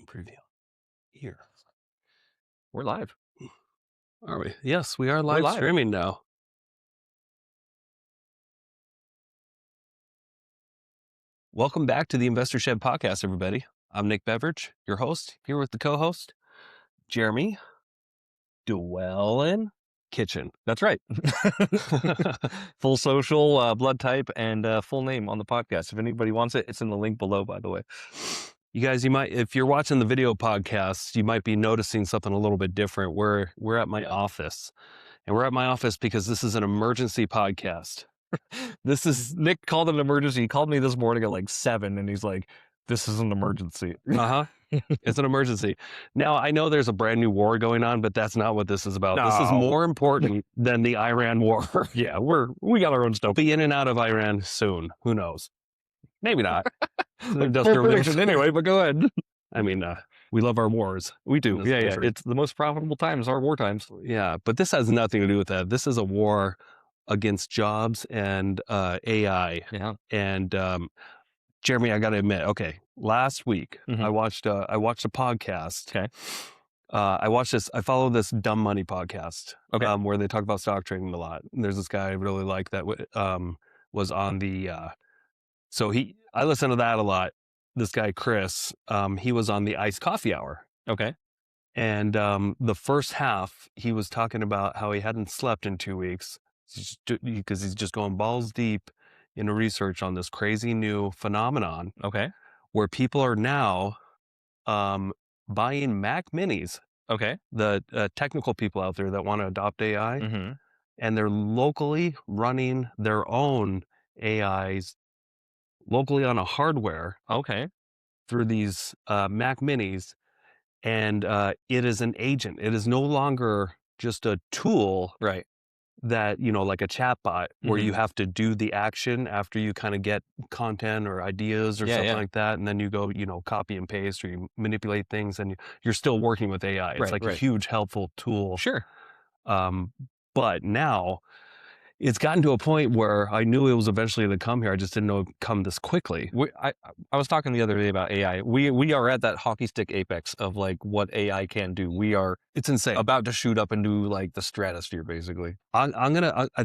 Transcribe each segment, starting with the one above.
Preview here. We're live. Are we? Yes, we are We're live live. streaming now. Welcome back to the Investor Shed podcast, everybody. I'm Nick Beveridge, your host, here with the co-host, Jeremy Dwellin Kitchen. That's right. Full social, blood type, and full name on the podcast. If anybody wants it, it's in the link below, by the way. You guys, if you're watching the video podcast, you might be noticing something a little bit different. We're at my office, and we're at my office because this is an emergency podcast. This is, Nick called it an emergency. He called me this morning at like 7, and he's like, this is an emergency. It's an emergency. Now, I know there's a brand new war going on, but that's not what this is about. This is No. more important than the Iran war. Yeah, we got our own stuff. Be in and out of Iran soon. Who knows? Maybe not. Full prediction anyway, but go ahead. I mean, we love our wars. We do. in this Yeah. country. It's the most profitable times, our war times. Yeah, but this has nothing to do with that. This is a war against jobs and AI. Yeah. And Jeremy, I got to admit, okay, last week Mhm. I watched a podcast. Okay. I follow this Dumb Money podcast, Okay. where they talk about stock trading a lot. And there's this guy I really like that was on the, I listen to that a lot. This guy, Chris, he was on the Iced Coffee Hour. Okay. And the first half, he was talking about how he hadn't slept in 2 weeks because he's just going balls deep into research on this crazy new phenomenon Okay. where people are now buying Mac Minis, Okay. the technical people out there that want to adopt AI, Mm-hmm. and they're locally running their own AIs locally on a hardware Okay. through these Mac Minis. And it is an agent. It is no longer just a tool Right. that, like a chatbot where Mhm. you have to do the action after you kind of get content or ideas or Yeah, something yeah. like that. And then you go, copy and paste or you manipulate things and you're still working with AI. It's Right, like a right. huge helpful tool. Sure. But now it's gotten to a point where I knew it was eventually going to come here. I just didn't know it would come this quickly. I was talking the other day about AI. We are at that hockey stick apex of like what AI can do. We are It's insane. about to shoot up into like the stratosphere, basically. I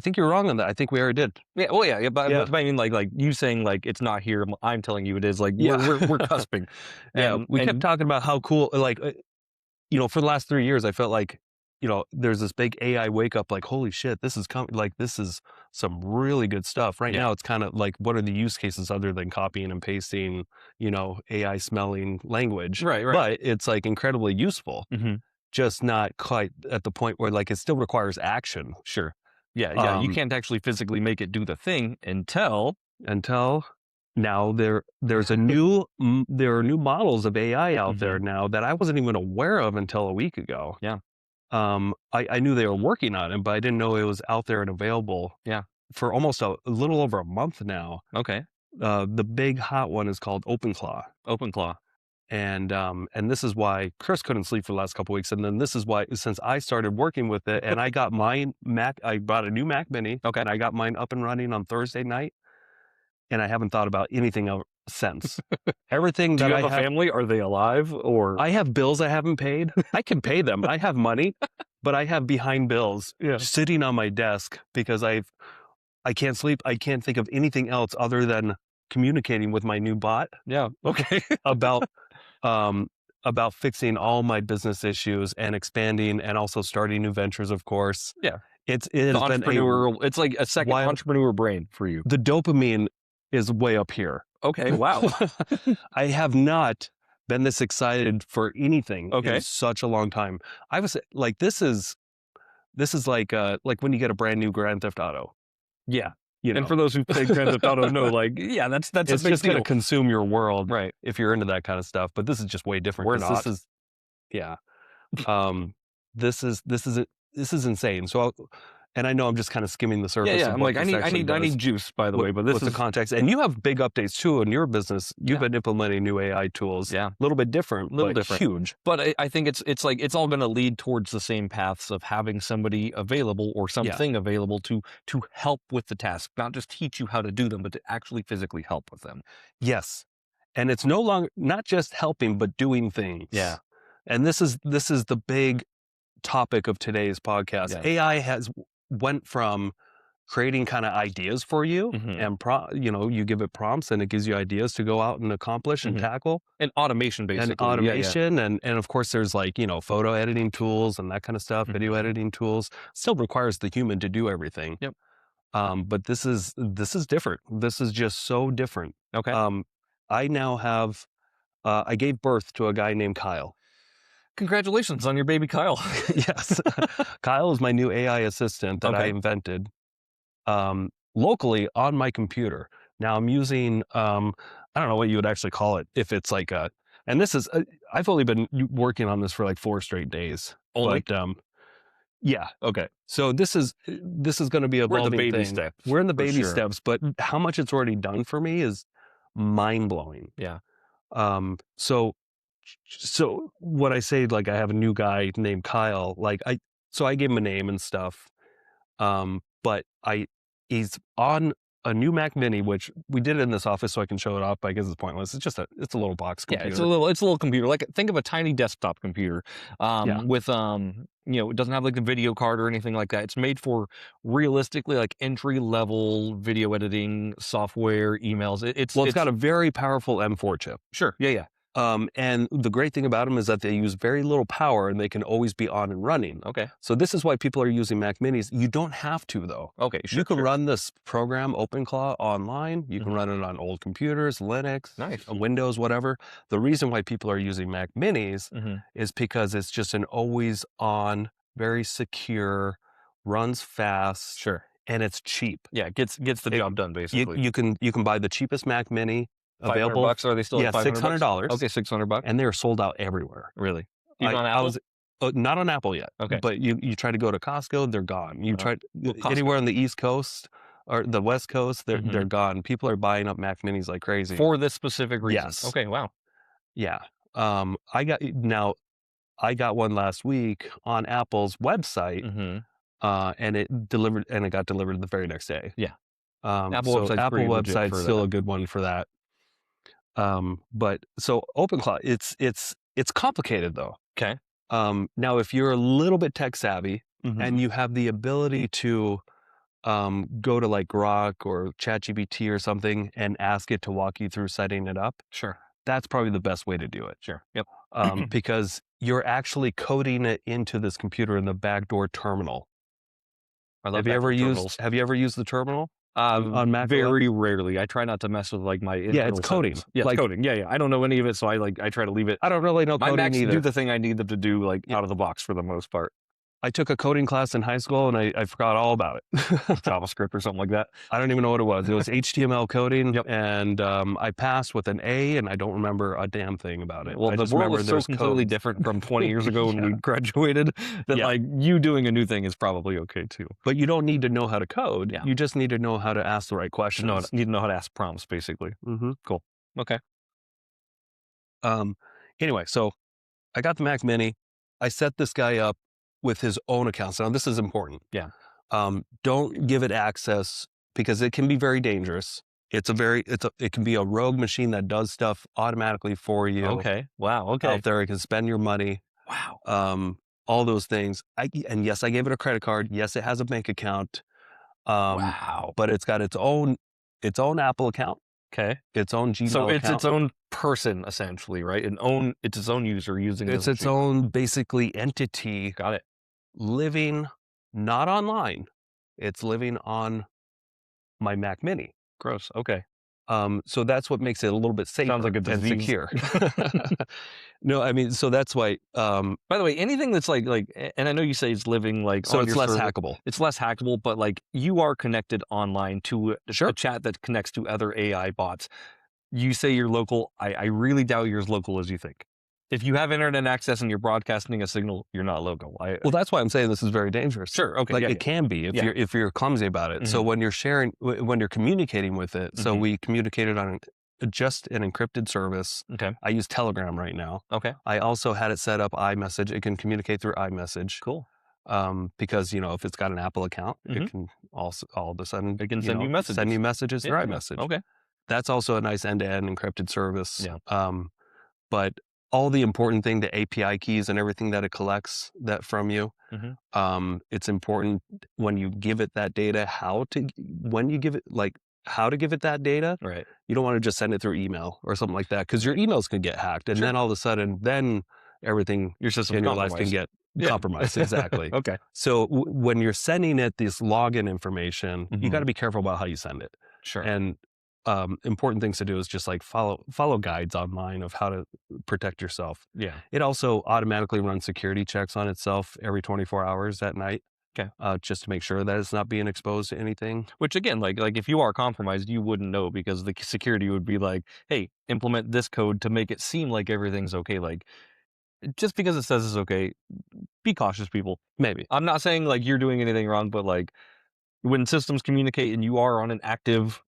think you're wrong on that. I think we already did. Yeah. Well, yeah. But Yeah. I mean, like you saying like it's not here. I'm telling you it is. Like Yeah. we're cusping. Yeah, we kept talking about how cool, like, for the last 3 years, I felt like, there's this big AI wake up, like, holy shit, this is coming, like, this is some really good stuff. Right Yeah. now, it's kind of like, what are the use cases other than copying and pasting, AI smelling language? Right. But it's like incredibly useful, Mm-hmm. just not quite at the point where like it still requires action. Sure. Yeah. You Um, can't actually physically make it do the thing until now there's a new there are new models of AI out there now that I wasn't even aware of until a week ago. Yeah. I knew they were working on it, but I didn't know it was out there and available. Yeah. For almost a little over a month now. Okay. The big hot one is called OpenClaw. OpenClaw. And this is why Chris couldn't sleep for the last couple of weeks. And then this is why, since I started working with it and I got I bought a new Mac Mini. Okay. And I got mine up and running on Thursday night. And I haven't thought about anything else since. Everything Do that you I have a family? Are they alive or? I have bills I haven't paid. I can pay them. I have money, but I have behind bills sitting on my desk because I can't sleep. I can't think of anything else other than communicating with my new bot. Yeah. Okay. about fixing all my business issues and expanding and also starting new ventures, of course. Yeah. It's The entrepreneurial. It's like a second entrepreneur brain for you. The dopamine is way up here. Okay. Wow. I have not been this excited for anything in such a long time. I was like, this is like when you get a brand new Grand Theft Auto. Yeah. And for those who played Grand Theft Auto know, like, yeah, that's it's a big just going to deal. consume your world, Right? If you're into that kind of stuff. But this is just way different. We're not. This is insane. So, and I know I'm just kind of skimming the surface. Yeah. Of I'm what like, this I actually need juice, by the way. But this what's is the context, and you have big updates too in your business. You've been implementing new AI tools. Yeah. A little bit different, huge. But I think it's like it's all going to lead towards the same paths of having somebody available or something available to help with the task, not just teach you how to do them, but to actually physically help with them. Yes. And it's no longer not just helping, but doing things. Yeah. And this is the big topic of today's podcast. Yeah. AI has went from creating kind of ideas for you and you give it prompts and it gives you ideas to go out and accomplish and tackle. And automation, basically. And automation. And of course there's like, photo editing tools and that kind of stuff, video editing tools. Still requires the human to do everything. Yep. But this is different. This is just so different. Okay. I now have I gave birth to a guy named Kyle. Congratulations on your baby Kyle. Yes. Kyle is my new AI assistant that I invented locally on my computer. Now I'm using, I don't know what you would actually call it. If it's like and this is, I've only been working on this for like 4 straight days. Only? But, yeah. Okay. So this is going to be a We're in the baby thing. steps. We're in the baby sure. steps, but how much it's already done for me is mind blowing. Yeah. So what I say, like I have a new guy named Kyle, like I gave him a name and stuff. But he's on a new Mac Mini, which we did it in this office so I can show it off, but I guess it's pointless. It's just a little box computer. Yeah, it's a little computer. Like think of a tiny desktop computer. With it doesn't have like a video card or anything like that. It's made for realistically like entry level video editing software, emails. It's got a very powerful M4 chip. Sure. Yeah. And the great thing about them is that they use very little power and they can always be on and running. Okay. So this is why people are using Mac Minis. You don't have to though. Okay. Sure, you can run this program OpenClaw online. You can run it on old computers, Linux, nice. Windows, whatever. The reason why people are using Mac Minis is because it's just an always on, very secure, runs fast. Sure. And it's cheap. Yeah, gets the job done basically. You can buy the cheapest Mac Mini available. $500? Are they still? Yeah, $600. Okay, $600. And they're sold out everywhere. Really? Even on Apple? Not on Apple yet. Okay. But you try to go to Costco, they're gone. You try anywhere on the East Coast or the West Coast, they're gone. People are buying up Mac Minis like crazy for this specific reason. Yes. Okay. Wow. Yeah. I got one last week on Apple's website, and it got delivered the very next day. Yeah. Apple website's still a good one for that. But so OpenClaw, it's complicated though. Okay. Now if you're a little bit tech savvy and you have the ability to go to like Grok or ChatGPT or something and ask it to walk you through setting it up. Sure. That's probably the best way to do it. Sure. Yep. Because you're actually coding it into this computer in the backdoor terminal. Have you ever used the terminal? On Mac? Very rarely. I try not to mess with like my it's coding. Yeah, it's coding. Yeah. I don't know any of it, so I try to leave it. I don't really know coding my Macs either. do the thing I need them to do like out of the box for the most part. I took a coding class in high school and I forgot all about it. JavaScript or something like that. I don't even know what it was. It was HTML coding, and I passed with an A, and I don't remember a damn thing about it. Well, I the just world remember is so completely different from 20 years ago when we graduated that like you doing a new thing is probably okay too. But you don't need to know how to code. Yeah. You just need to know how to ask the right questions. Need to know how to ask prompts, basically. Cool. Okay. Anyway, so I got the Mac Mini. I set this guy up with his own accounts. Now, this is important. Yeah. Don't give it access because it can be very dangerous. It can be a rogue machine that does stuff automatically for you. Okay. Wow. Okay. Out there, it can spend your money. Wow. All those things. And yes, I gave it a credit card. Yes, it has a bank account. Wow. But it's got its own Apple account. Okay. Its own Gmail So it's account. its own person, essentially, right? It's its own user using It's its own, basically, entity. Got it. Living not online. It's living on my Mac Mini. Gross. Okay. So that's what makes it a little bit safer. Sounds like a disease. And secure. No, I mean, so that's why. By the way, anything that's like, and I know you say it's living like, so on it's your less server. hackable. It's less hackable, but like you are connected online to a chat that connects to other AI bots. You say you're local. I really doubt you're as local as you think. If you have internet access and you're broadcasting a signal, you're not local. Well, that's why I'm saying this is very dangerous. Sure. Okay. Like it can be if you're clumsy about it. So when you're communicating with it, so we communicated on just an encrypted service. Okay. I use Telegram right now. Okay. I also had it set up iMessage. It can communicate through iMessage. Cool. Because if it's got an Apple account, it can also all of a sudden it can send you messages. Send you messages through iMessage. Okay. That's also a nice end-to-end encrypted service. Yeah. But all the important thing, the API keys and everything that it collects that from you, it's important when you give it that data, when you give it, like how to give it that data. Right. You don't want to just send it through email or something like that, because your emails can get hacked, and then all of a sudden, then everything Your system in your life can get compromised. Exactly. Okay. So when you're sending it this login information, you got to be careful about how you send it. Sure. And important things to do is just like follow guides online of how to protect yourself. Yeah. It also automatically runs security checks on itself every 24 hours at night. Okay. Just to make sure that it's not being exposed to anything. Which again, like if you are compromised, you wouldn't know, because the security would be like, hey, implement this code to make it seem like everything's okay. Like, just because it says it's okay, be cautious, people. Maybe. I'm not saying like you're doing anything wrong, but like when systems communicate and you are on an active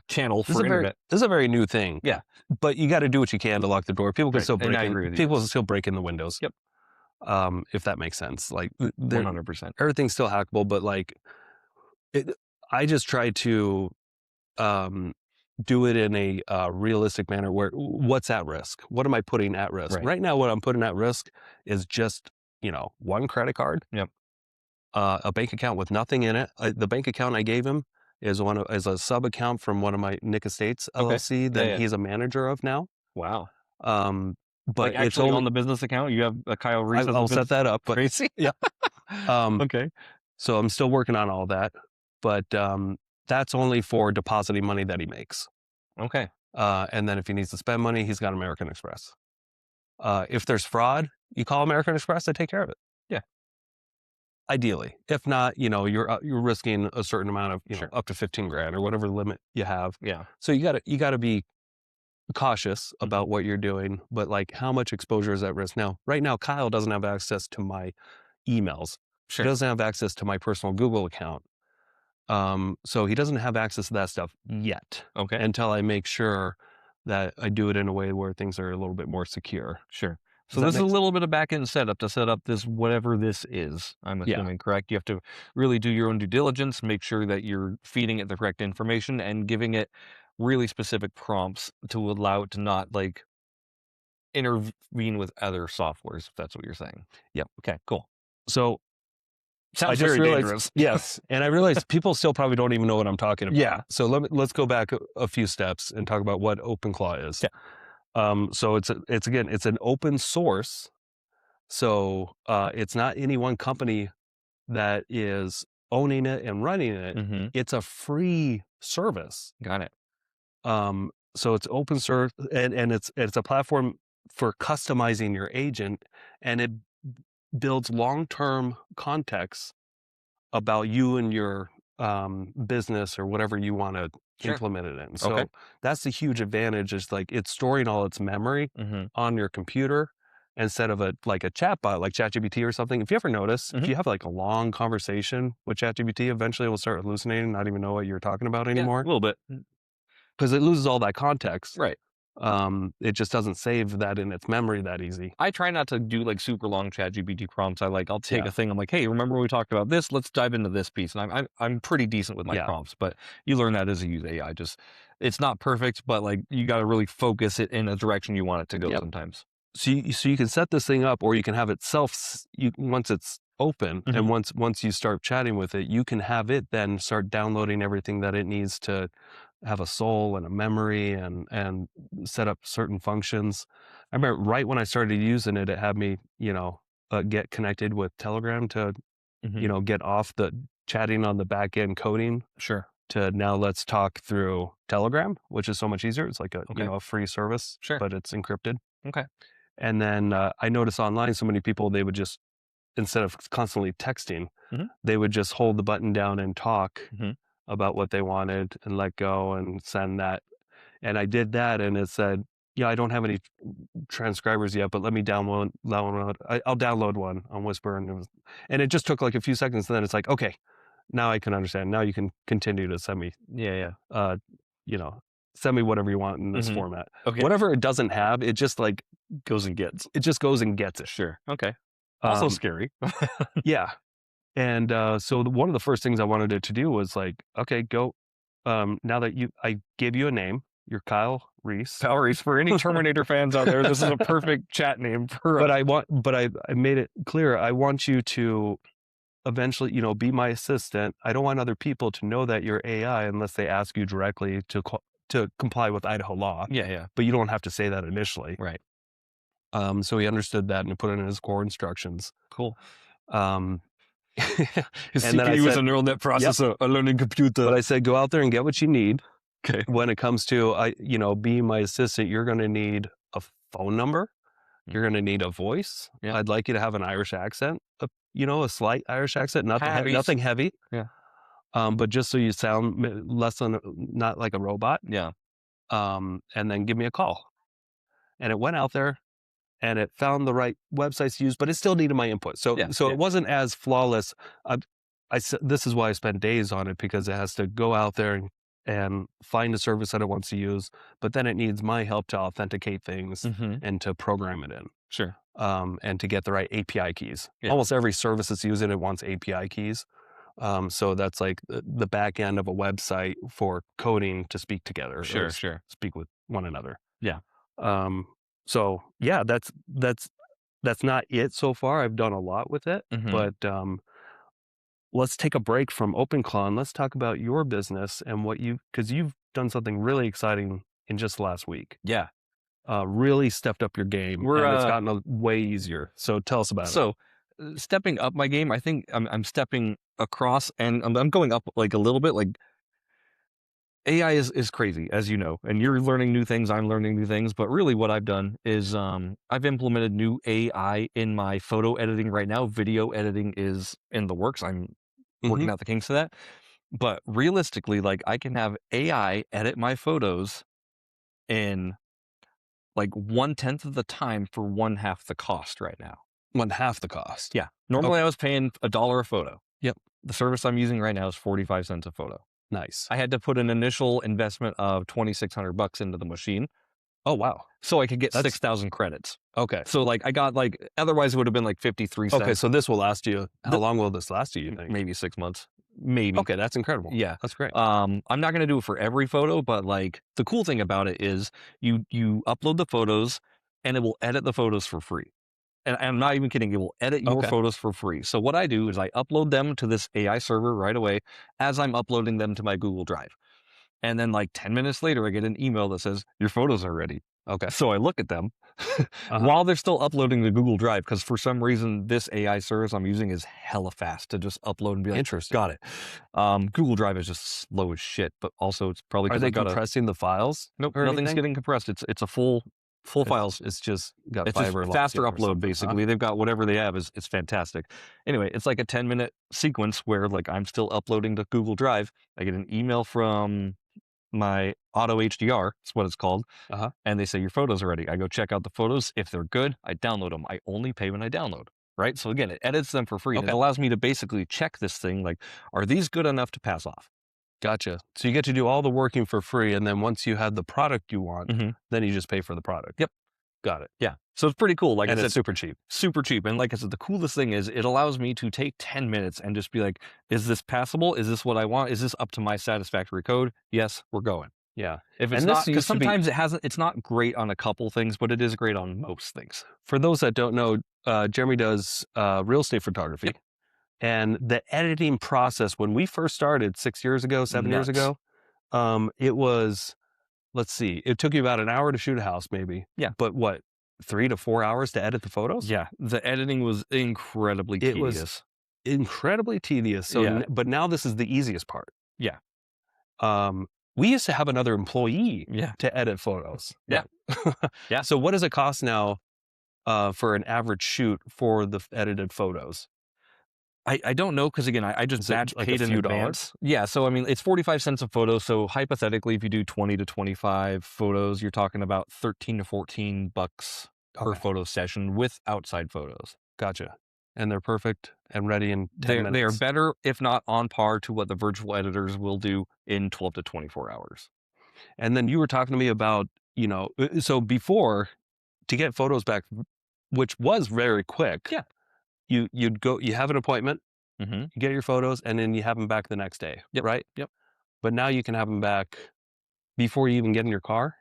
channel for internet. This is a very new thing. Yeah. But you got to do what you can to lock the door. People can still break in. People can still break in the windows. Yep. If that makes sense. Like 100%. Everything's still hackable, but like I just try to do it in a realistic manner where what's at risk? What am I putting at risk? Right now, what I'm putting at risk is just, one credit card. Yep. A bank account with nothing in it. The bank account I gave him is a sub account from one of my Nick Estates LLC that he's a manager of now. Wow. But like actually, it's only on the business account, you have a Kyle Reese. I'll set that up. But crazy. Yeah. Okay. So I'm still working on all that, but that's only for depositing money that he makes. Okay. And then if he needs to spend money, he's got American Express. If there's fraud, you call American Express, they take care of it. Yeah. Ideally. If not, you're risking a certain amount of, up to 15 grand or whatever limit you have. Yeah. So you gotta be cautious about what you're doing, but like how much exposure is at risk. Now, right now, Kyle doesn't have access to my emails. He doesn't have access to my personal Google account. So he doesn't have access to that stuff yet. Okay. Until I make sure that I do it in a way where things are a little bit more secure. Sure. So this is a little bit of back-end setup to set up this, whatever this is, I'm assuming, correct? You have to really do your own due diligence, make sure that you're feeding it the correct information and giving it really specific prompts to allow it to not like intervene with other softwares, if that's what you're saying. Yep. Okay, cool. So sounds very dangerous. Yes. And I realized people still probably don't even know what I'm talking about. Yeah. So let's go back a few steps and talk about what OpenClaw is. Yeah. So it's an open source. So it's not any one company that is owning it and running it. It's a free service. Got it. So it's open source, and it's a platform for customizing your agent, and it builds long-term context about you and your business or whatever you want to implement it in. So that's the huge advantage, is like it's storing all its memory on your computer instead of a chatbot like ChatGPT or something. If you ever notice, if you have like a long conversation with ChatGPT, eventually it will start hallucinating, not even know what you're talking about anymore. A little bit. Because it loses all that context. Right. It just doesn't save that in its memory that easy. I try not to do like super long ChatGPT prompts. I'll take a thing. I'm like, hey, remember when we talked about this? Let's dive into this piece. And I'm pretty decent with my prompts, but you learn that as you use AI. It's not perfect, but like you got to really focus it in a direction you want it to go sometimes. So you can set this thing up, or you can have it once it's open, and once you start chatting with it, you can have it then start downloading everything that it needs to have a soul and a memory and set up certain functions. I remember right when I started using it, it had me, get connected with Telegram to, get off the chatting on the back end coding. Sure. To now let's talk through Telegram, which is so much easier. It's like a free service, but it's encrypted. Okay. And then I noticed online so many people, they would just, instead of constantly texting, they would just hold the button down and talk about what they wanted and let go and send that. And I did that, and it said, I don't have any transcribers yet, but let me download. I'll download one on Whisper. And it just took like a few seconds. And then it's like, okay, now I can understand. Now you can continue to send me. Send me whatever you want in this format. Okay. Whatever it doesn't have, it just like goes and gets. It just goes and gets it. Sure. Okay. Also scary. Yeah. And so one of the first things I wanted it to do was like, okay, go now that I gave you a name, you're Kyle Reese. Kyle Reese, for any Terminator fans out there, this is a perfect chat name for. But I made it clear. I want you to eventually, be my assistant. I don't want other people to know that you're AI unless they ask you directly to comply with Idaho law. Yeah. But you don't have to say that initially. Right. So he understood that and he put it in his core instructions. Cool. His and then CPU is a neural net processor, a learning computer. But I said, go out there and get what you need. Okay. When it comes to, being my assistant, you're going to need a phone number. You're going to need a voice. Yeah. I'd like you to have an Irish accent, a slight Irish accent, nothing heavy. Yeah. But just so you sound not like a robot. Yeah. And then give me a call. And it went out there and it found the right websites to use, but it still needed my input. So it wasn't as flawless. This is why I spent days on it, because it has to go out there and find a service that it wants to use, but then it needs my help to authenticate things and to program it in. Sure. And to get the right API keys. Yeah. Almost every service that's using it wants API keys. So that's like the back end of a website for coding to speak together. Sure. Speak with one another. Yeah. So yeah, that's not it so far. I've done a lot with it, but let's take a break from OpenClaw and let's talk about your business and because you've done something really exciting in just the last week. Yeah. Really stepped up your game, and it's gotten way easier. So tell us about it. So stepping up my game, I think I'm stepping across, and I'm going up like a little bit. Like AI is crazy, as you know, and you're learning new things, I'm learning new things. But really what I've done is I've implemented new AI in my photo editing right now. Video editing is in the works. I'm working out the kinks of that. But realistically, like I can have AI edit my photos in like 1/10 of the time for 1/2 the cost right now. 1/2 the cost. Yeah. Normally I was paying $1 a photo. Yep. The service I'm using right now is 45 cents a photo. Nice. I had to put an initial investment of $2,600 into the machine. Oh, wow. So I could get 6,000 credits. Okay. So like I got otherwise it would have been like 53 cents. Okay. So this will last you. How long will this last you think? Maybe 6 months. Maybe. Okay. That's incredible. Yeah. That's great. I'm not going to do it for every photo, but like the cool thing about it is you upload the photos and it will edit the photos for free. And I'm not even kidding. It will edit your photos for free. So what I do is I upload them to this AI server right away as I'm uploading them to my Google Drive. And then like 10 minutes later, I get an email that says, your photos are ready. Okay. So I look at them while they're still uploading to Google Drive, because for some reason, this AI service I'm using is hella fast to just upload and be like, interesting. Got it. Google Drive is just slow as shit, but also it's probably Are they compressing the files? Nope, nothing's getting compressed. It's a full files. It's just got it's fiber. Just faster upload, basically. They've got whatever they have. It's fantastic. Anyway, it's like a 10-minute sequence where like I'm still uploading to Google Drive. I get an email from my auto HDR, that's what it's called. And they say your photos are ready. I go check out the photos. If they're good, I download them. I only pay when I download, right? So again, it edits them for free. And it allows me to basically check this thing, like, are these good enough to pass off? Gotcha. So you get to do all the working for free, and then once you have the product you want, then you just pay for the product. Yep. Got it. Yeah. So it's pretty cool. Like and I said, it's super cheap. Super cheap. And like I said, the coolest thing is it allows me to take 10 minutes and just be like, is this passable? Is this what I want? Is this up to my satisfactory code? Yes, we're going. Yeah. If it's not, because sometimes it's not great on a couple things, but it is great on most things. For those that don't know, Jeremy does real estate photography. Yep. And the editing process, when we first started 7 years ago, it was, let's see, it took you about an hour to shoot a house, maybe. Yeah. But what, 3 to 4 hours to edit the photos? Yeah. The editing was incredibly tedious. It was incredibly tedious. So, but now this is the easiest part. Yeah. We used to have another employee to edit photos. Yeah. Yeah. So what does it cost now for an average shoot for the edited photos? I don't know, because again, I just batch paid in advance. Yeah, so I mean, it's 45 cents a photo. So hypothetically, if you do 20 to 25 photos, you're talking about $13 to $14 per photo session with outside photos. Gotcha. And they're perfect and ready in 10 minutes. They are better, if not on par, to what the virtual editors will do in 12 to 24 hours. And then you were talking to me about, so before, to get photos back, which was very quick. Yeah. You'd go, you have an appointment, you get your photos, and then you have them back the next day. Yep. Right? Yep. but now you can have them back before you even get in your car.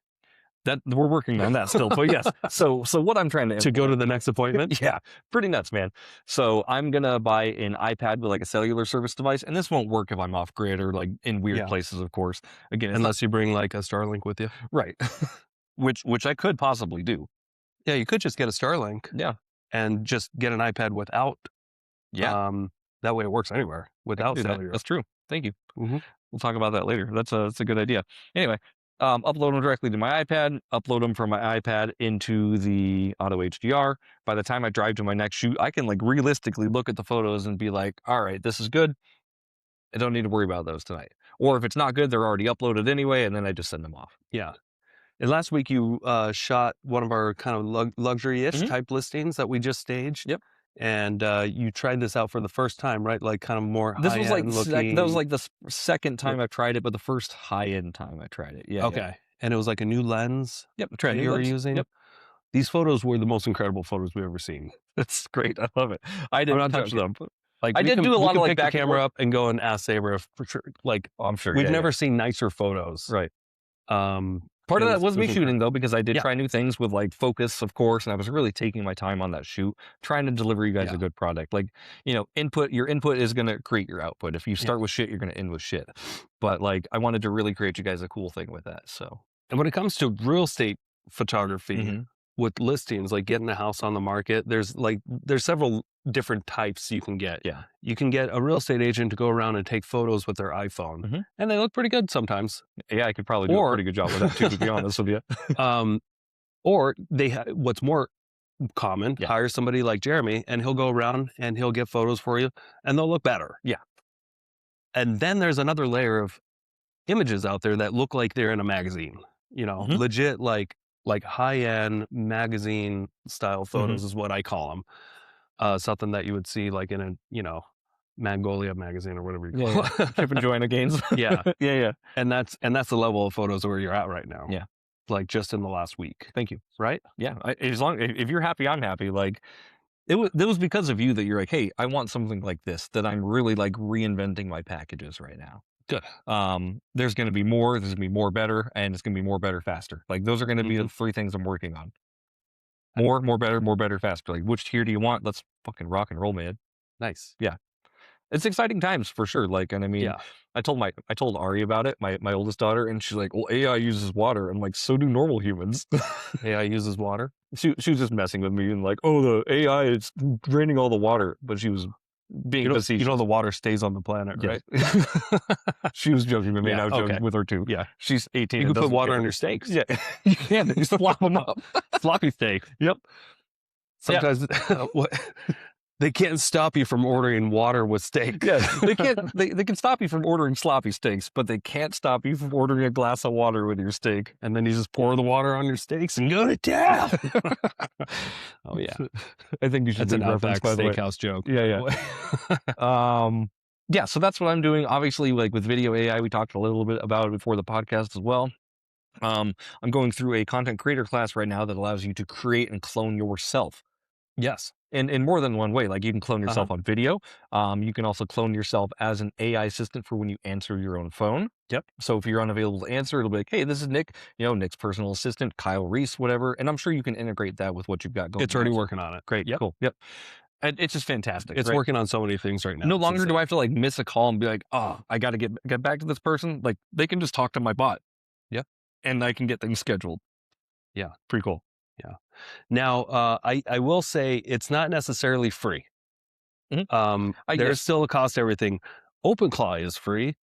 That we're working on that still, but yes. So what I'm trying to go to the next appointment. Yeah, pretty nuts, man. So I'm gonna buy an iPad with like a cellular service device, and this won't work if I'm off grid or like in weird places, of course. Again, unless you bring like a Starlink with you, right? which I could possibly do. Yeah, you could just get a Starlink. Yeah, and just get an iPad without. Yeah, that way it works anywhere without cellular. that's true. Thank you. Mm-hmm. We'll talk about that later. That's a good idea. Anyway, upload them directly to my iPad, upload them from my iPad into the Auto HDR. By the time I drive to my next shoot, I can like realistically look at the photos and be like, all right, this is good. I don't need to worry about those tonight. Or if it's not good, they're already uploaded anyway, and then I just send them off. Yeah. And last week you shot one of our kind of luxury-ish type listings that we just staged. Yep. And you tried this out for the first time, right? Like kind of more This was like looking. that was like the second time I've tried it, but the first high-end time I tried it. Yeah. Okay. Yeah. And it was like a new lens. Yep. Try you were using. Yep. These photos were the most incredible photos we've ever seen. That's great. I love it. I didn't touch them. Like I did do a lot of like pick the camera up and go and ask Sabra for sure. Like I'm sure we've never seen nicer photos. Right. Part of that was me shooting though, because I did try new things with like focus, of course, and I was really taking my time on that shoot, trying to deliver you guys a good product. Like, your input is going to create your output. If you start with shit, you're going to end with shit. But like, I wanted to really create you guys a cool thing with that. So, and when it comes to real estate photography with listings, like getting a house on the market, there's several different types you can get. Yeah. You can get a real estate agent to go around and take photos with their iPhone, and they look pretty good sometimes. Yeah, I could probably do a pretty good job with that too, to be honest with you. Or what's more common, hire somebody like Jeremy, and he'll go around and he'll get photos for you, and they'll look better. Yeah. And then there's another layer of images out there that look like they're in a magazine. Legit like high-end magazine style photos is what I call them. Something that you would see like in a, Magnolia magazine or whatever you call it. Chip and Joanna Gaines. Yeah. Yeah. And that's the level of photos where you're at right now. Yeah. Like just in the last week. Thank you. Right? Yeah. If you're happy, I'm happy. Like it was because of you that you're like, hey, I want something like this, that I'm really like reinventing my packages right now. Good. There's going to be more, there's going to be more better, and it's going to be more better, faster. Like those are going to be the three things I'm working on. More better, faster. Like which tier do you want? Let's fucking rock and roll, man. Nice. Yeah. It's exciting times for sure. Like, and I mean, I told Ari about it, my oldest daughter, and she's like, well, AI uses water. I'm like, so do normal humans. AI uses water? She was just messing with me and like, oh, the AI is draining all the water. But she was being facetious. The water stays on the planet, right? She was joking with me, and I was joking with her too. Yeah. She's 18. You can put water on your steaks. Yeah, you can. You slop them up. Sloppy steak. Yep. Sometimes they can't stop you from ordering water with steak. Yeah, they can't. They can stop you from ordering sloppy steaks, but they can't stop you from ordering a glass of water with your steak. And then you just pour the water on your steaks and go to town. Oh yeah, I think you should. That's an Outback Steakhouse joke. Yeah. Yeah. So that's what I'm doing. Obviously, like with video AI, we talked a little bit about it before the podcast as well. I'm going through a content creator class right now that allows you to create and clone yourself. Yes. In more than one way. Like you can clone yourself on video. You can also clone yourself as an AI assistant for when you answer your own phone. Yep. So if you're unavailable to answer, it'll be like, hey, this is Nick, Nick's personal assistant, Kyle Reese, whatever. And I'm sure you can integrate that with what you've got going. It's already working on it. Great. Yep. Cool. Yep. And it's just fantastic. It's working on so many things right now. No longer do I have to like miss a call and be like, oh, I got to get back to this person. Like they can just talk to my bot. Yeah. And I can get things scheduled. Yeah. Pretty cool. Yeah. Now, I will say it's not necessarily free. There's still a cost to everything. OpenClaw is free,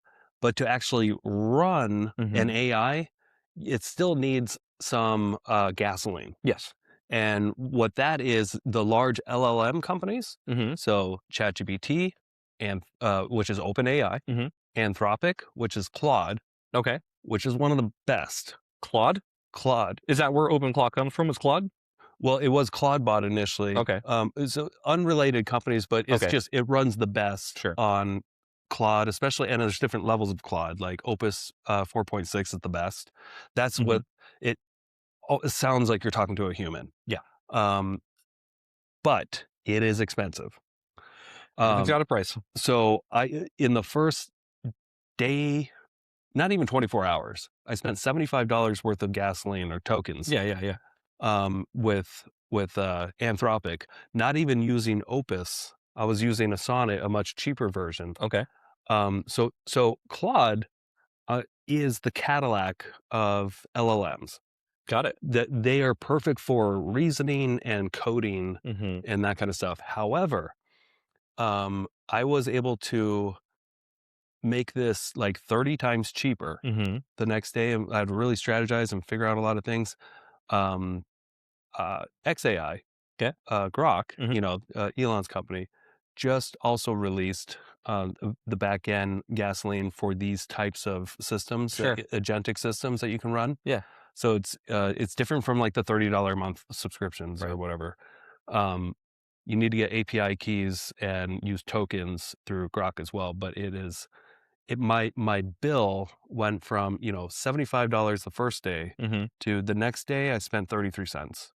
but to actually run an AI, it still needs some gasoline. Yes. And what that is, the large LLM companies, so ChatGPT, and which is OpenAI, Anthropic, which is Claude, which is one of the best. Claude? Is that where OpenClaw comes from? Is Claude? Well, it was Claudebot initially. Okay. It's unrelated companies, but it's just, it runs the best on Claude, especially, and there's different levels of Claude, like Opus 4.6 is the best. That's what it sounds like you're talking to a human. Yeah. But it is expensive. It's got a price. So in the first day not even 24 hours. I spent $75 worth of gasoline or tokens. Yeah. With Anthropic, not even using Opus. I was using a Sonnet, a much cheaper version. Okay. So Claude is the Cadillac of LLMs. Got it. That they are perfect for reasoning and coding and that kind of stuff. However, I was able to make this like 30 times cheaper the next day. And I'd really strategize and figure out a lot of things. XAI, Grok, Elon's company, just also released the back end gasoline for these types of systems, agentic systems that you can run. Yeah. So it's different from like the $30 a month subscriptions or whatever. You need to get API keys and use tokens through Grok as well. But my bill went from $75 the first day to the next day I spent 33 cents.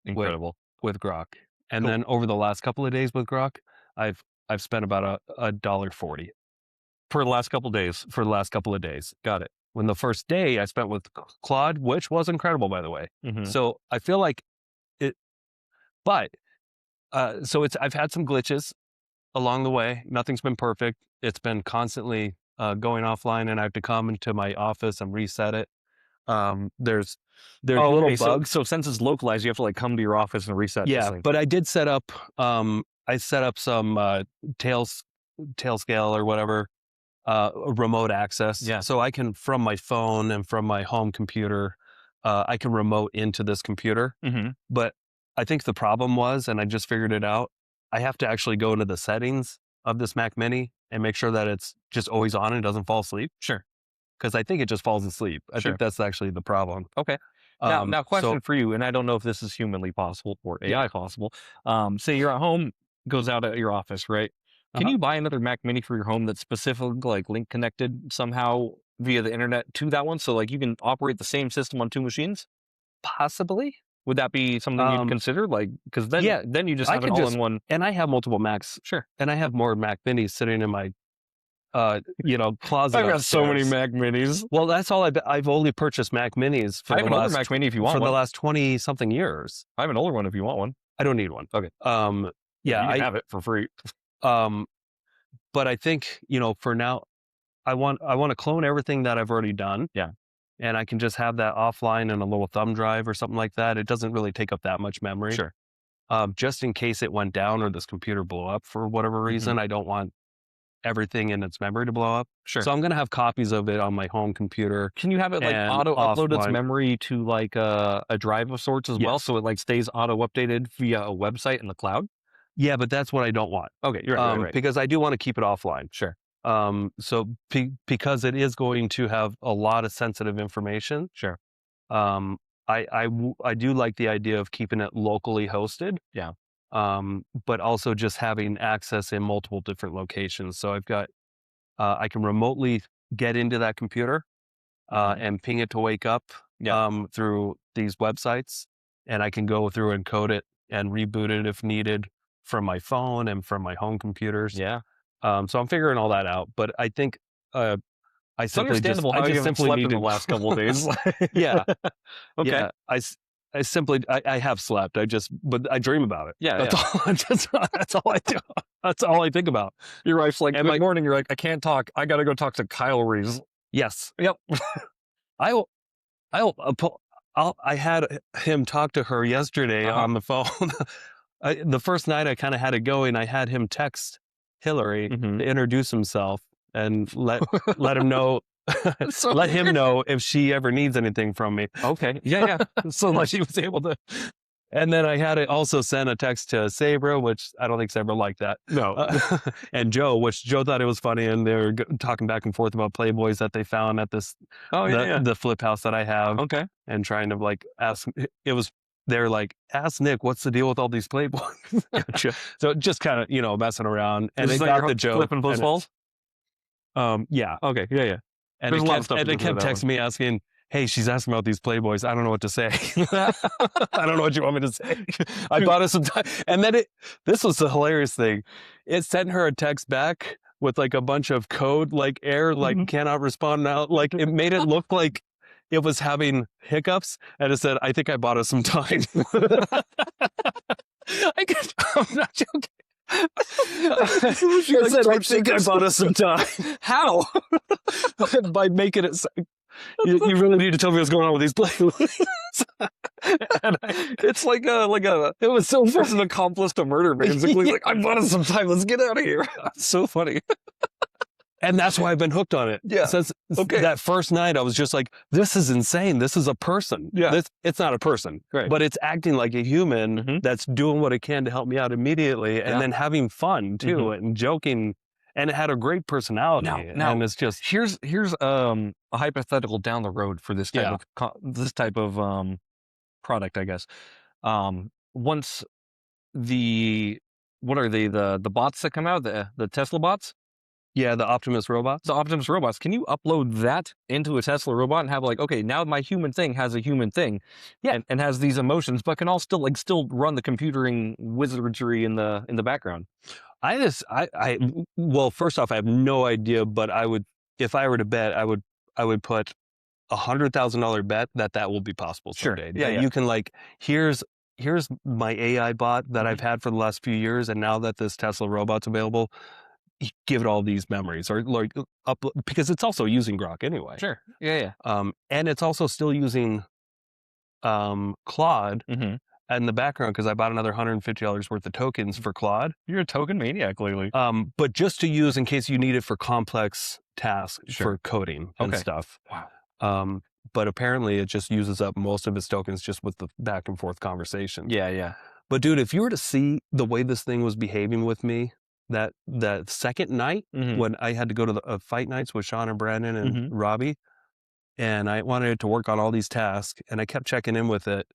Incredible. With Grok. And then over the last couple of days with Grok, I've spent about $1.40 for the last couple of days. For the last couple of days. Got it. When the first day I spent with Claude, which was incredible, by the way. So I feel like it, but I've had some glitches along the way. Nothing's been perfect. It's been constantly going offline, and I have to come into my office and reset it. There's little bugs. So since it's localized, you have to like come to your office and reset. Yeah, but I did set up. I set up some Tailscale or whatever remote access. Yeah. So I can, from my phone and from my home computer, I can remote into this computer. But I think the problem was, and I just figured it out, I have to actually go into the settings of this Mac Mini and make sure that it's just always on and doesn't fall asleep. Sure. Because I think it just falls asleep. I think that's actually the problem. Okay. Now question for you, and I don't know if this is humanly possible or AI possible. Say you're at home, goes out at your office, right? Can you buy another Mac Mini for your home that's specifically like link connected somehow via the internet to that one? So like you can operate the same system on two machines? Possibly. Would that be something you'd consider? Like, because then you just have it all in one. And I have multiple Macs. Sure. And I have more Mac Minis sitting in my closet. I've got so many Mac Minis. Well, that's all. I've only purchased Mac Minis for I have an older Mac Mini if you want for one. the last 20 something years. I have an older one if you want one. I don't need one. Okay. I have it for free. But I think for now, I want to clone everything that I've already done. Yeah. And I can just have that offline in a little thumb drive or something like that. It doesn't really take up that much memory. Sure. Just in case it went down or this computer blew up for whatever reason, I don't want everything in its memory to blow up. Sure. So I'm going to have copies of it on my home computer. Can you have it like auto upload its memory to like a drive of sorts as well? So it like stays auto updated via a website in the cloud? Yeah, but that's what I don't want. Okay, you're right. Because I do want to keep it offline. Sure. Because it is going to have a lot of sensitive information. Sure. I do like the idea of keeping it locally hosted. Yeah. But also just having access in multiple different locations. So I've got, I can remotely get into that computer and ping it to wake up through these websites, and I can go through and code it and reboot it if needed from my phone and from my home computers. Yeah. So I'm figuring all that out, but I think it's understandable how you haven't slept in the last couple of days. Yeah. Okay. Yeah, I have slept. But I dream about it. Yeah. That's all I do. That's all I think about. Your wife's like, good morning. You're like, I can't talk. I got to go talk to Kyle Reese. Yes. Yep. I had him talk to her yesterday on the phone. The first night I kind of had it going. I had him text Hillary to introduce himself and let him know. Let him know if she ever needs anything from me. Okay. Yeah. So like she was able to. And then I had to also send a text to Sabra, which I don't think Sabra liked that. No. And Joe, which Joe thought it was funny, and they were talking back and forth about Playboys that they found at this the flip house that I have. Okay. And trying to like ask. They're like, ask Nick, what's the deal with all these Playboys? Gotcha. So just kind of messing around, and they got the joke. Flip and post balls. Yeah. Okay. Yeah. And they kept texting me asking, hey, she's asking about these Playboys. I don't know what to say. I don't know what you want me to say. I bought her some time. And then this was the hilarious thing. It sent her a text back with like a bunch of code, like error, like cannot respond now. Like it made it look like it was having hiccups, and it said, "I think I bought us some time." I'm not joking. It said, "I think I bought us some time." How? By making it. You really need to tell me what's going on with these Playboys. It's like it was so person accomplished a murder, basically. Like, I bought us some time. Let's get out of here. It's so funny. And that's why I've been hooked on it. Yeah. Since that first night, I was just like, this is insane. This is a person. Yeah. It's not a person, right. but it's acting like a human that's doing what it can to help me out immediately, and then having fun too, and joking. And it had a great personality. Now, and it's just here's a hypothetical down the road for this type of product, I guess. Once what are they, the bots that come out, the Tesla bots? Yeah, the Optimus robots. The Optimus robots. Can you upload that into a Tesla robot and have like, okay, now my human thing has a human thing, and has these emotions, but can all still run the computering wizardry in the background? Well, first off, I have no idea, but if I were to bet, I would put $100,000 bet that will be possible someday. Sure. Yeah. You can like, here's my AI bot that I've had for the last few years, and now that this Tesla robot's available, give it all these memories, or like because it's also using Grok anyway. Sure. Yeah. And it's also still using Claude in the background, because I bought another $150 worth of tokens for Claude. You're a token maniac lately. But just to use in case you need it for complex tasks for coding and stuff. Wow. But apparently it just uses up most of its tokens just with the back and forth conversation. Yeah. But dude, if you were to see the way this thing was behaving with me that second night when I had to go to the fight nights with Sean and Brandon and Robbie, and I wanted it to work on all these tasks, and I kept checking in with it.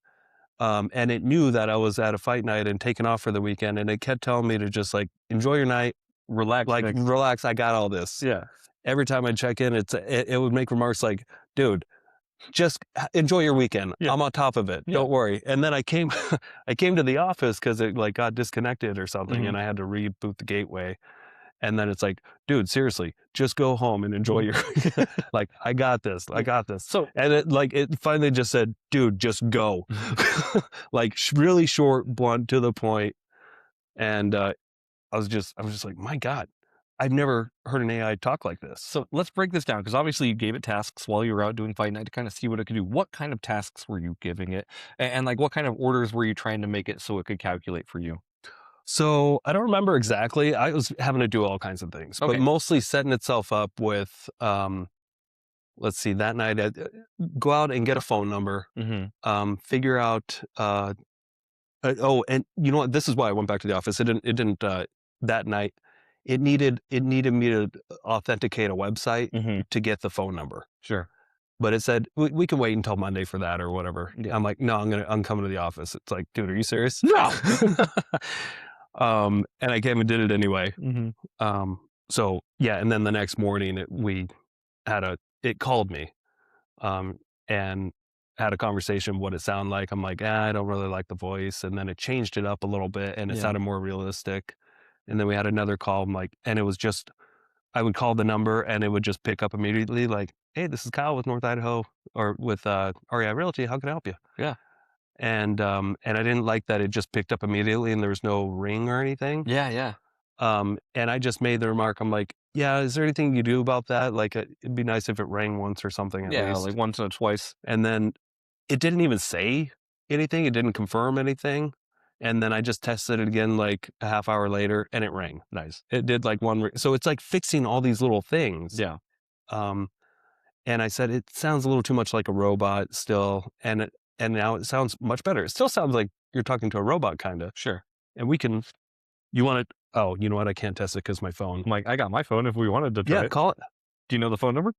And it knew that I was at a fight night and taking off for the weekend, and it kept telling me to just like enjoy your night, relax, relax. I got all this. Yeah. Every time I check in, it would make remarks like, "Dude, just enjoy your weekend. Yeah. I'm on top of it. Yeah. Don't worry." And then I came to the office because it like got disconnected or something, and I had to reboot the gateway. And then it's like, "Dude, seriously, just go home and enjoy your like, I got this. So, and it finally just said, "Dude, just go." Like really short, blunt, to the point. And I was just like, my God, I've never heard an AI talk like this. So let's break this down, because obviously you gave it tasks while you were out doing fight night to kind of see what it could do. What kind of tasks were you giving it? And like, what kind of orders were you trying to make it so it could calculate for you? So I don't remember exactly. I was having to do all kinds of things, but mostly setting itself up with, let's see, that night, go out and get a phone number, figure out, and you know what? This is why I went back to the office. It didn't that night. It needed me to authenticate a website to get the phone number. Sure. But it said, we can wait until Monday for that or whatever. Yeah. I'm like, no, I'm coming to the office. It's like, dude, are you serious? No. And I came and did it anyway. So yeah. And then the next morning it called me, and had a conversation, what it sounded like. I'm like, I don't really like the voice. And then it changed it up a little bit, and it sounded more realistic. And then we had another call, and it was just, I would call the number and it would just pick up immediately, like, "Hey, this is Kyle with North Idaho, or with REI Realty. How can I help you?" Yeah. And I didn't like that it just picked up immediately and there was no ring or anything. Yeah. And I just made the remark, I'm like, "Yeah, is there anything you do about that? Like, it'd be nice if it rang once or something at least." Like once or twice. And then it didn't even say anything. It didn't confirm anything. And then I just tested it again like a half hour later, and it rang. Nice. It did like one ring. So it's like fixing all these little things. Yeah. And I said, it sounds a little too much like a robot still. And now it sounds much better. It still sounds like you're talking to a robot, kind of. Sure. And you want it? Oh, you know what? I can't test it because my phone. I'm like, I got my phone if we wanted to try it. Call it. Do you know the phone number?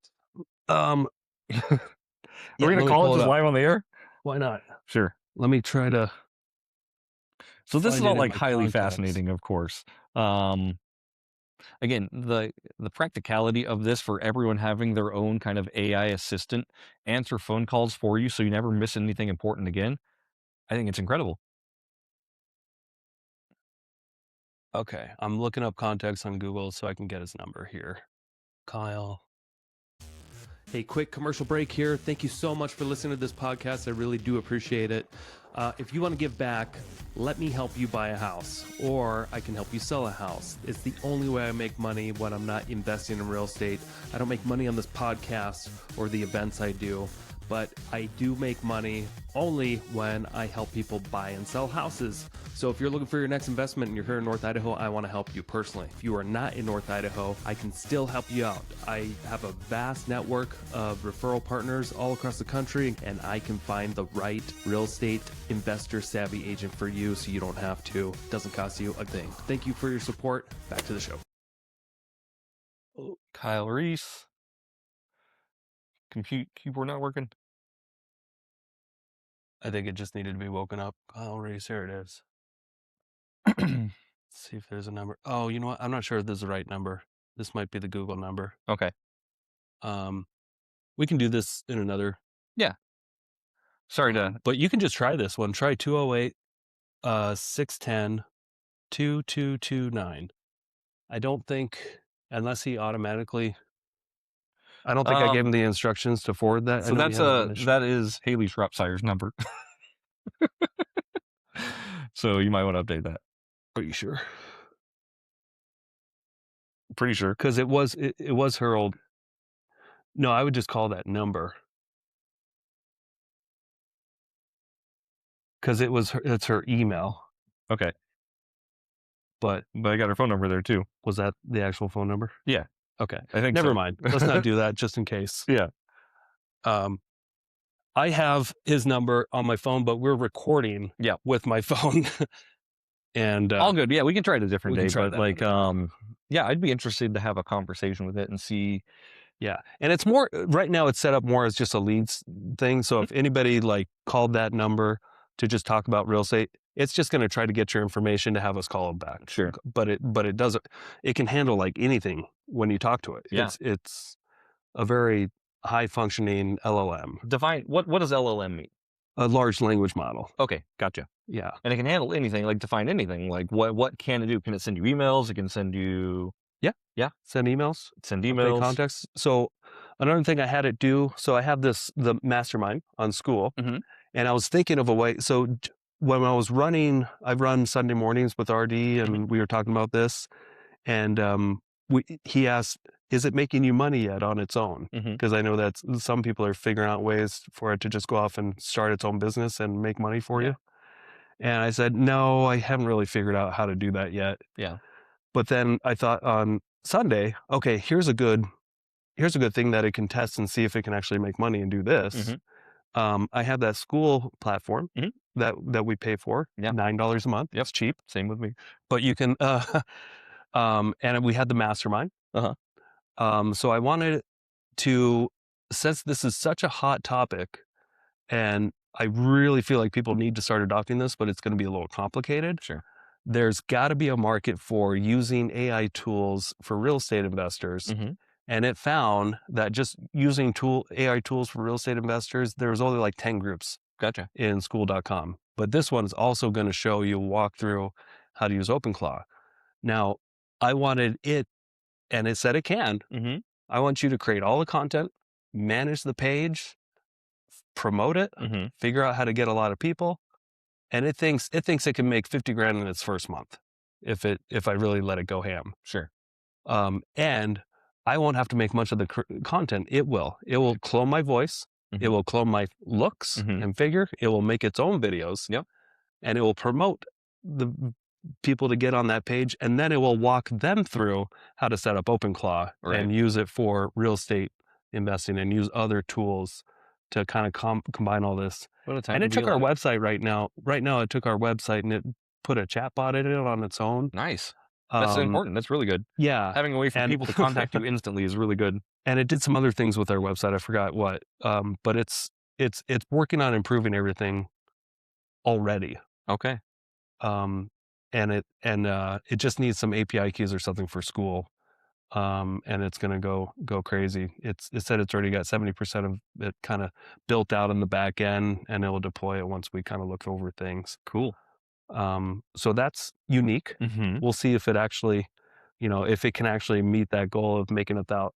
Are we going to call it just live on the air? Why not? Sure. Let me try to. So this is all like highly fascinating, of course. Again, the practicality of this for everyone having their own kind of AI assistant answer phone calls for you so you never miss anything important again, I think it's incredible. Okay, I'm looking up contacts on Google so I can get his number here. Kyle. Hey, quick commercial break here. Thank you so much for listening to this podcast. I really do appreciate it. If you want to give back, let me help you buy a house, or I can help you sell a house. It's the only way I make money when I'm not investing in real estate. I don't make money on this podcast or the events I do, but I do make money only when I help people buy and sell houses. So if you're looking for your next investment and you're here in North Idaho, I want to help you personally. If you are not in North Idaho, I can still help you out. I have a vast network of referral partners all across the country, and I can find the right real estate investor savvy agent for you so you don't have to. It doesn't cost you a thing. Thank you for your support. Back to the show. Oh, Kyle Reese. Keyboard not working. I think it just needed to be woken up. Kyle Reese, here it is. See if there's a number. Oh, you know what? I'm not sure if this is the right number. This might be the Google number. Okay. We can do this in another. Yeah. Sorry to. But you can just try this one. Try 208 610 2229. I don't think, unless he automatically. I don't think I gave him the instructions to forward that. So that is Haley Shropshire's number. So you might want to update that. Are you sure? Pretty sure. Because it was her old. No, I would just call that number. Because it's her email. Okay. But I got her phone number there too. Was that the actual phone number? Yeah. Okay. I think Never so. mind. Let's not do that just in case. Yeah. I have his number on my phone, but we're recording with my phone. And all good. Yeah, we can try it a different day. But like, yeah, I'd be interested to have a conversation with it and see. Yeah. And it's more right now it's set up more as just a leads thing. So if anybody like called that number to just talk about real estate, it's just going to try to get your information to have us call them back. Sure. But it doesn't, it can handle like anything when you talk to it. Yeah. It's a very high functioning LLM. Define what does LLM mean? A large language model. Okay. Gotcha. Yeah. And it can handle anything, like define anything. Like what can it do? Can it send you emails? It can send you. Yeah. Send emails. Send emails. Contacts. So another thing I had it do, so I have the mastermind on school, and I was thinking of a way. So when I was running, I run Sunday mornings with RD, and we were talking about this, and he asked, is it making you money yet on its own? Because I know that some people are figuring out ways for it to just go off and start its own business and make money for you. And I said, no, I haven't really figured out how to do that yet. Yeah. But then I thought on Sunday, okay, here's a good thing that it can test and see if it can actually make money and do this. I have that school platform that we pay for, $9 a month. Yep. It's cheap. Same with me. But you can, and we had the mastermind. So I wanted to, since this is such a hot topic, and I really feel like people need to start adopting this, but it's going to be a little complicated. Sure. There's got to be a market for using AI tools for real estate investors. And it found that just using AI tools for real estate investors, there was only like 10 groups in school.com. But this one is also going to show you walk through how to use OpenClaw. Now, I wanted it, and it said it can. I want you to create all the content, manage the page, promote it, figure out how to get a lot of people. And it thinks it can make 50 grand in its first month if I really let it go ham. Sure. And I won't have to make much of the content. It will clone my voice. It will clone my looks and figure. It will make its own videos. Yep. And it will promote the people to get on that page. And then it will walk them through how to set up OpenClaw and use it for real estate investing and use other tools to kind of combine all this. And it took our website right now. Right now, it took our website and it put a chatbot in it on its own. Nice. That's important. That's really good. Yeah. Having a way for people to contact you instantly is really good. And it did some other things with our website. I forgot what. But it's working on improving everything already. Okay. And it just needs some API keys or something for school. And it's going to go crazy. It said it's already got 70% of it kind of built out in the back end, and it will deploy it once we kind of look over things. Cool. So that's unique. Mm-hmm. We'll see if it actually, if it can actually meet that goal of making about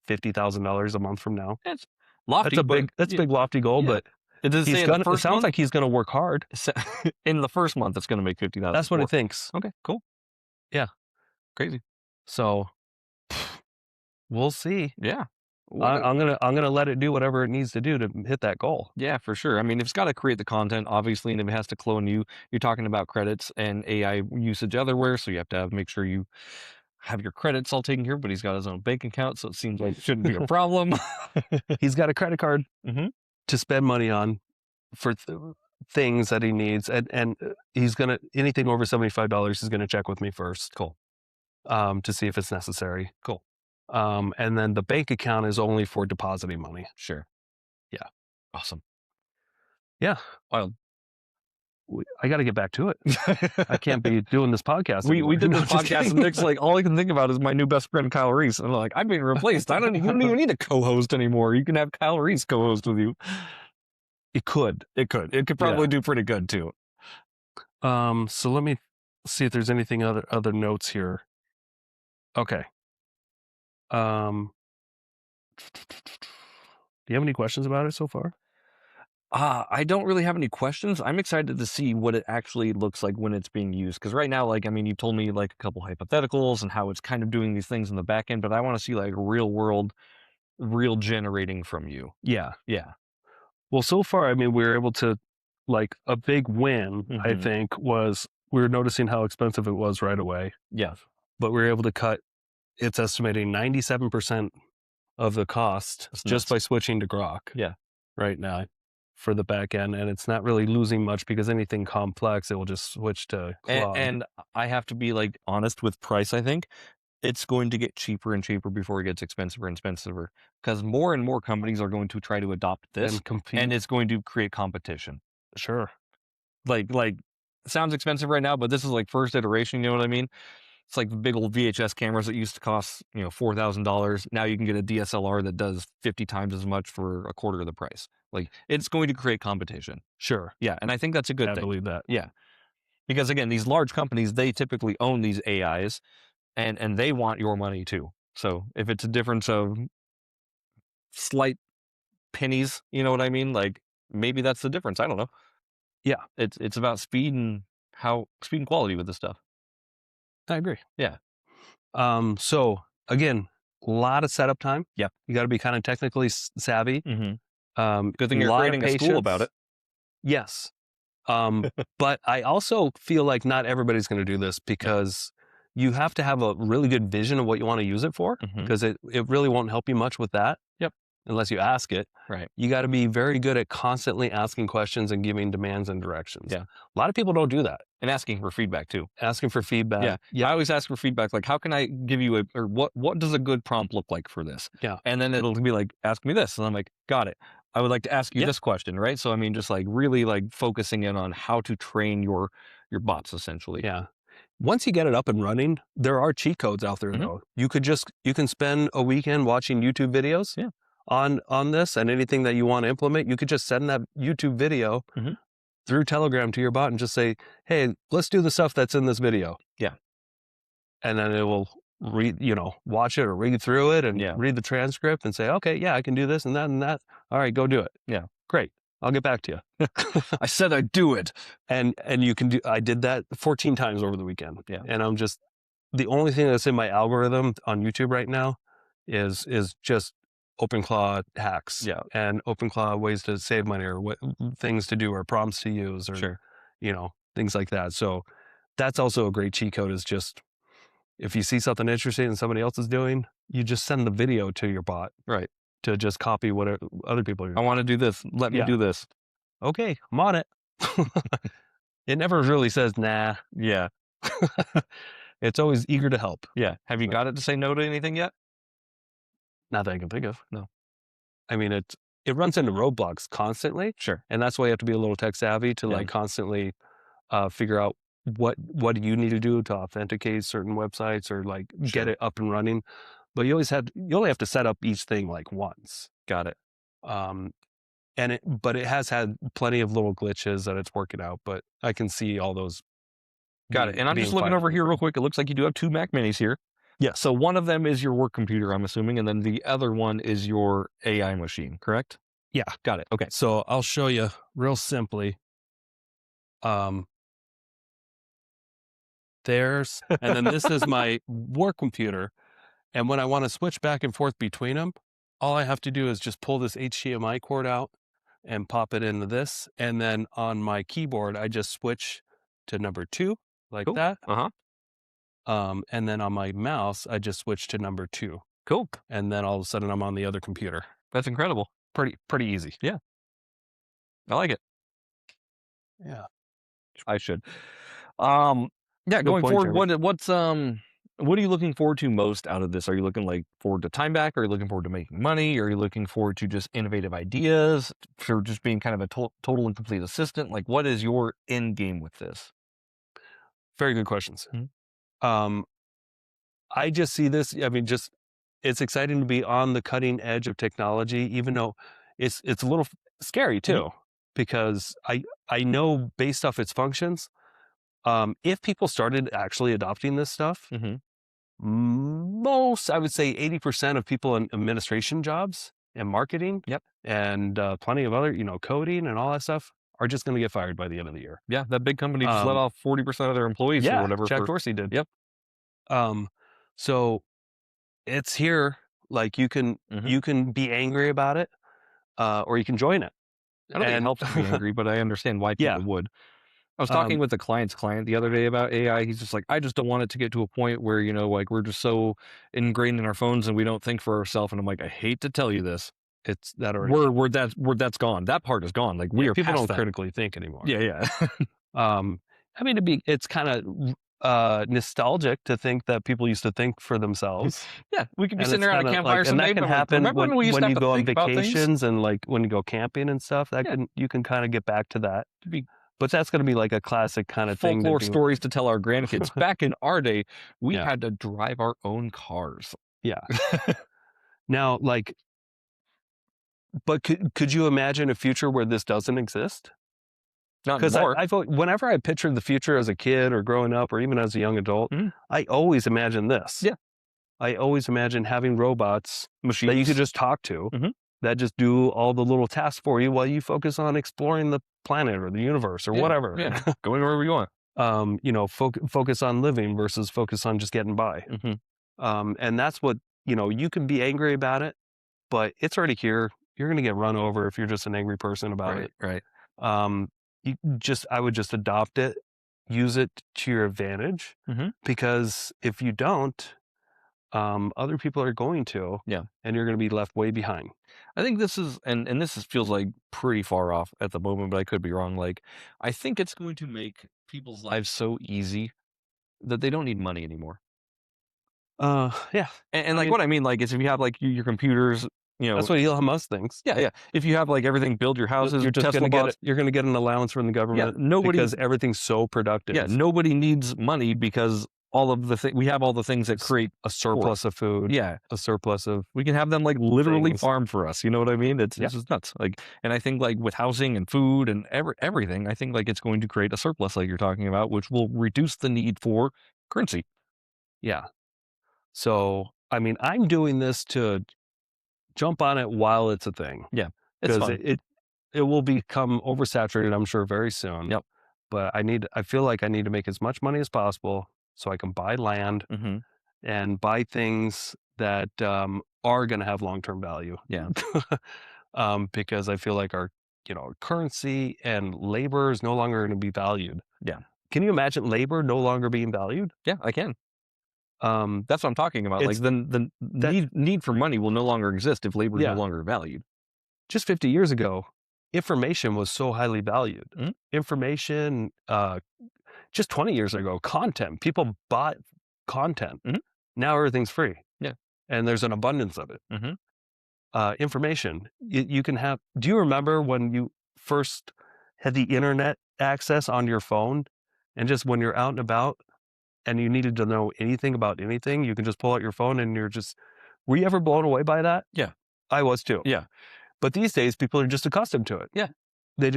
$50,000 a month from now. It's lofty, That's a big lofty goal, yeah. but Does it say it sounds like he's gonna work hard. in the first month it's going to make 50,000? That's what he thinks. Okay, cool. Yeah. Crazy. So we'll see. Yeah. I'm gonna let it do whatever it needs to do to hit that goal. Yeah, for sure. I mean, if it's got to create the content, obviously, and if it has to clone you, you're talking about credits and AI usage otherwhere. So you have to make sure you have your credits all taken care of, but he's got his own bank account. So it seems like it shouldn't be a problem. He's got a credit card Mhm. to spend money on for things that he needs. And he's gonna, anything over $75, he's gonna check with me first. Cool. To see if it's necessary. Cool. And then the bank account is only for depositing money. Sure. Yeah. Awesome. Yeah. Wild. I got to get back to it. I can't be doing this podcast. We did No, this just podcast, kidding. and Nick's like, all I can think about is my new best friend Kyle Reese. And I'm like, I'm being replaced. You don't even need a co-host anymore. You can have Kyle Reese co-host with you. It could. It could probably do pretty good too. So let me see if there's anything other notes here. Okay. Do you have any questions about it so far? I don't really have any questions. I'm excited to see what it actually looks like when it's being used. Because right now, like, I mean, you told me like a couple hypotheticals and how it's kind of doing these things in the back end, but I want to see like real world, real generating from you. Yeah. Yeah. Well, so far, I mean, we were able to, like, a big win, I Mhm. think, was we were noticing how expensive it was right away, Yeah. but we were able to cut, it's estimating 97% of the cost That's just nuts. by switching to Grok. Yeah. Right now for the back end, and it's not really losing much because anything complex, it will just switch to Claude. And I have to be like honest with price. I think it's going to get cheaper and cheaper before it gets expensiver and expensiver because more and more companies are going to try to adopt this and compete. and it's going to create competition. Sure. Like sounds expensive right now, but this is like first iteration. You know what I mean? It's like the big old VHS cameras that used to cost, $4,000. Now you can get a DSLR that does 50 times as much for a quarter of the price. Like it's going to create competition. Sure. Yeah. And I think that's a good I thing. believe that. Yeah. Because again, these large companies, they typically own these AIs and they want your money too. So if it's a difference of slight pennies, you know what I mean? Like maybe that's the difference. I don't know. Yeah. It's about speed and quality with this stuff. I agree. Yeah. So again, a lot of setup time. Yep. You got to be kind of technically savvy. Mm-hmm. Good thing you're lot creating of a school about it. Yes. But I also feel like not everybody's going to do this because you have to have a really good vision of what you want to use it for, Mhm. because it really won't help you much with that. Yep. Unless you ask it. Right. You got to be very good at constantly asking questions and giving demands and directions. Yeah. A lot of people don't do that. And asking for feedback too. Asking for feedback. Yeah. I always ask for feedback. Like, how can I give you or what does a good prompt look like for this? Yeah. And then it'll be like, ask me this. And I'm like, got it. I would like to ask you Yeah. this question. Right. So, I mean, just like really like focusing in on how to train your bots essentially. Yeah. Once you get it up and running, there are cheat codes out there Mhm. though. You can spend a weekend watching YouTube videos. Yeah. On this, and anything that you want to implement, you could just send that YouTube video Mhm. through Telegram to your bot and just say, hey, let's do the stuff that's in this video. Yeah. And then it will watch it or read through it and Yeah. read the transcript and say, okay, yeah, I can do this and that and that. All right, go do it. Yeah. Great. I'll get back to you. I said I'd do it. And you can do, I did that 14 times over the weekend. Yeah. And I'm just, the only thing that's in my algorithm on YouTube right now is just OpenClaw hacks. Yeah. And OpenClaw ways to save money or what things to do or prompts to use or, Sure. things like that. So that's also a great cheat code, is just, if you see something interesting and somebody else is doing, you just send the video to your bot. Right. To just copy what other people are doing. I want to do this. Let me do this. Okay, I'm on it. It never really says, nah. Yeah. It's always eager to help. Yeah. Have you got it to say no to anything yet? Not that I can think of. No. I mean, it runs into roadblocks constantly. Sure. And that's why you have to be a little tech savvy to like constantly figure out what do you need to do to authenticate certain websites or like get it up and running. But you only have to set up each thing like once. Got it. But it has had plenty of little glitches that it's working out, but I can see all those Got it. And I'm just looking over here real quick. It looks like you do have 2 Mac Minis here. Yeah. So one of them is your work computer, I'm assuming, and then the other one is your AI machine, correct? Yeah. Got it. Okay. So I'll show you real simply. There's, and then this is my work computer. And when I want to switch back and forth between them, all I have to do is just pull this HDMI cord out and pop it into this. And then on my keyboard, I just switch to number 2 like that. And then on my mouse, I just switch to number 2. Cool. And then all of a sudden I'm on the other computer. That's incredible. Pretty easy. Yeah. I like it. Yeah. I should. Yeah, going forward, what are you looking forward to most out of this? Are you looking forward to time back? Are you looking forward to making money? Are you looking forward to just innovative ideas? For just being kind of a total and complete assistant? What is your end game with this? Very good questions. I just see this. I mean, it's exciting to be on the cutting edge of technology, even though it's a little scary too, because I know based off its functions, if people started actually adopting this stuff, most, I would say 80% of people in administration jobs and marketing and plenty of other, coding and all that stuff are just going to get fired by the end of the year. Yeah, that big company just let off 40% of their employees or whatever. Jack Dorsey did. Yep. So it's here. You can be angry about it, or you can join it. I don't think it helps to be angry, but I understand why people would. I was talking with the client's client the other day about AI. He's just like, I just don't want it to get to a point where, we're just so ingrained in our phones and we don't think for ourselves. And I'm like, I hate to tell you this. It's that already. That's gone. That part is gone. People don't critically think anymore. Yeah. I mean, it's kind of nostalgic to think that people used to think for themselves. Yeah, we could be sitting around a campfire someday. And that can happen when you go on vacations and when you go camping and stuff. You can kind of get back to that. But that's going to be a classic kind of thing. Folklore stories to tell our grandkids. Back in our day, we had to drive our own cars. Yeah. Now, but could you imagine a future where this doesn't exist? Not anymore. Because whenever I pictured the future as a kid or growing up or even as a young adult, I always imagined this. Yeah. I always imagined having robots, machines that you could just talk to, that just do all the little tasks for you while you focus on exploring the planet or the universe or whatever. Yeah, going wherever you want. Focus on living versus focus on just getting by. And that's what, you can be angry about it, but it's already here. You're going to get run over if you're just an angry person about it. Right. I would just adopt it, use it to your advantage, because if you don't, other people are going to, and you're going to be left way behind. I think this is, and feels pretty far off at the moment, but I could be wrong. I think it's going to make people's lives so easy that they don't need money anymore. Yeah. And what I mean, is if you have your computers, that's what Elon Musk thinks. Yeah. If you have everything, build your houses, you're just going to get an allowance from the government. Because everything's so productive. Yeah. Nobody needs money because all of we have all the things that create a surplus of food. Yeah. A surplus of, we can have them literally farm for us. You know what I mean? It's just nuts. And I think with housing and food and everything, I think it's going to create a surplus you're talking about, which will reduce the need for currency. Yeah. So, I mean, I'm doing this to jump on it while it's a thing. Yeah. It's fun. It will become oversaturated, I'm sure, very soon. Yep. But I feel like I need to make as much money as possible so I can buy land and buy things that are going to have long-term value. Yeah. Because I feel like our currency and labor is no longer going to be valued. Yeah. Can you imagine labor no longer being valued? Yeah, I can. That's what I'm talking about. The need for money will no longer exist if labor is no longer valued. Just 50 years ago, information was so highly valued. Information, just 20 years ago, content. People bought content. Now everything's free. Yeah. And there's an abundance of it. Information. You can have, do you remember when you first had the internet access on your phone and just when you're out and about and you needed to know anything about anything, you can just pull out your phone and were you ever blown away by that? Yeah. I was too. Yeah. But these days people are just accustomed to it. Yeah. They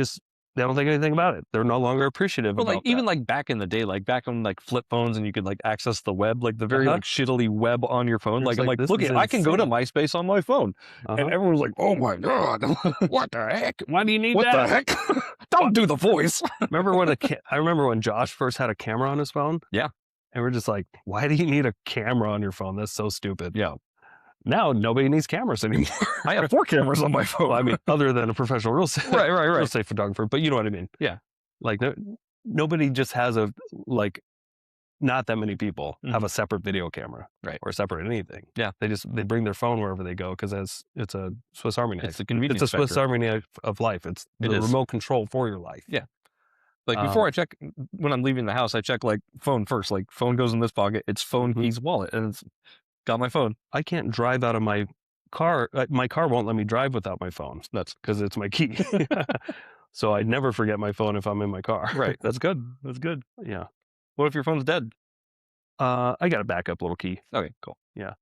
they don't think anything about it. They're no longer appreciative But about like even that. like back in the day, like back on like flip phones and you could like access the web, like the very like shittily web on your phone. It's Like I'm like, like, this look, is I can go to insane. MySpace on my phone, and everyone's like, oh my god, what the heck? Why do you need What that? the heck? Don't do the voice. Remember when I remember when Josh first had a camera on his phone? Yeah. And we're just like, why do you need a camera on your phone? That's so stupid. Yeah. Now nobody needs cameras anymore. I have 4 cameras on my phone. Well, I mean, other than a professional real estate right. photographer, but you know what I mean. Yeah. Like nobody just has not that many people have a separate video camera, right, or separate anything. Yeah. They bring their phone wherever they go because it's a Swiss Army knife. It's a convenience. It's a Swiss Army knife of life. It's the remote control for your life. Yeah. Like before I check, when I'm leaving the house, I check like phone first. Like phone goes in this pocket. It's phone, keys, wallet, and it's got my phone. I can't drive out of my car. My car won't let me drive without my phone. That's because it's my key. So I never forget my phone if I'm in my car. Right. That's good. That's good. Yeah. What if your phone's dead? I got a backup little key. Okay, cool. Yeah.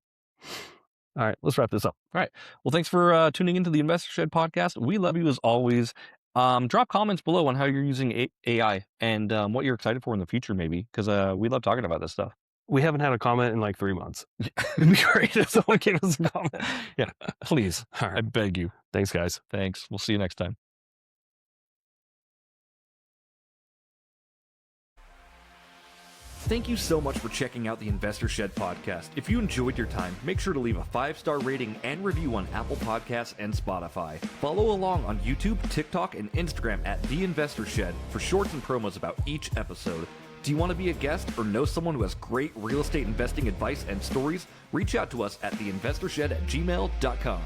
All right, let's wrap this up. All right. Well, thanks for tuning into the Investor Shed podcast. We love you as always. Drop comments below on how you're using AI and what you're excited for in the future, maybe, because we love talking about this stuff. We haven't had a comment in like 3 months. It'd be great if someone gave us a comment. Yeah, please. All right. I beg you. Thanks, guys. Thanks. We'll see you next time. Thank you so much for checking out the Investor Shed podcast. If you enjoyed your time, make sure to leave a 5-star rating and review on Apple Podcasts and Spotify. Follow along on YouTube, TikTok, and Instagram at The Investor Shed for shorts and promos about each episode. Do you want to be a guest or know someone who has great real estate investing advice and stories? Reach out to us at theinvestorshed@gmail.com.